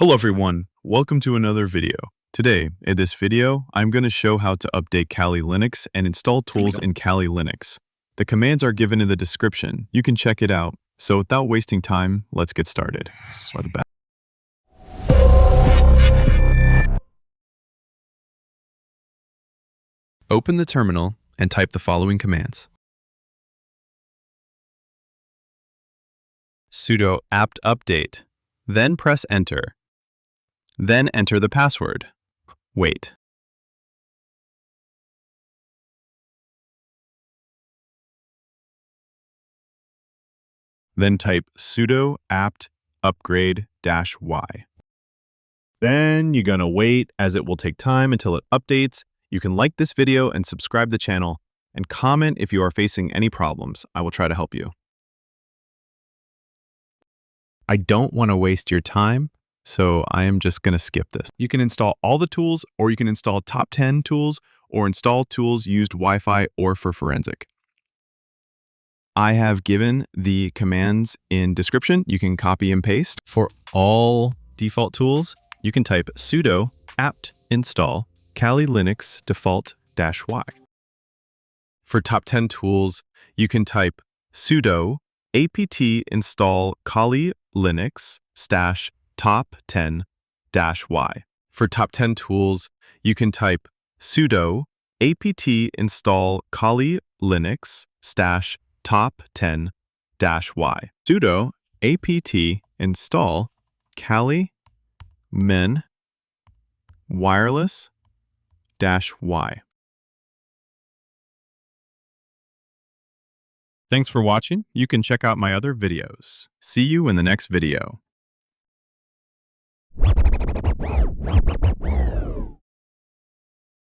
Hello everyone, welcome to another video. Today, in this video, I'm going to show how to update Kali Linux and install tools in Kali Linux. The commands are given in the description. You can check it out. So without wasting time, let's get started. Open the terminal and type the following commands. Sudo apt update, then press enter. Then enter the password. Wait. Then type sudo apt upgrade-y. Then you're going to wait as it will take time until it updates. You can like this video and subscribe to the channel and comment if you are facing any problems. I will try to help you. I don't want to waste your time, so I am just going to skip this. You can install all the tools, or you can install top 10 tools, or install tools used Wi-Fi or for forensic. I have given the commands in description. You can copy and paste. For all default tools, you can type sudo apt install Kali Linux default-y. For top 10 tools, you can type sudo apt install Kali Linux top 10-y. For top 10 tools, you can type sudo apt install Kali Linux top 10-y. Sudo apt install Kali min wireless-y. Thanks for watching. You can check out my other videos. See you in the next video.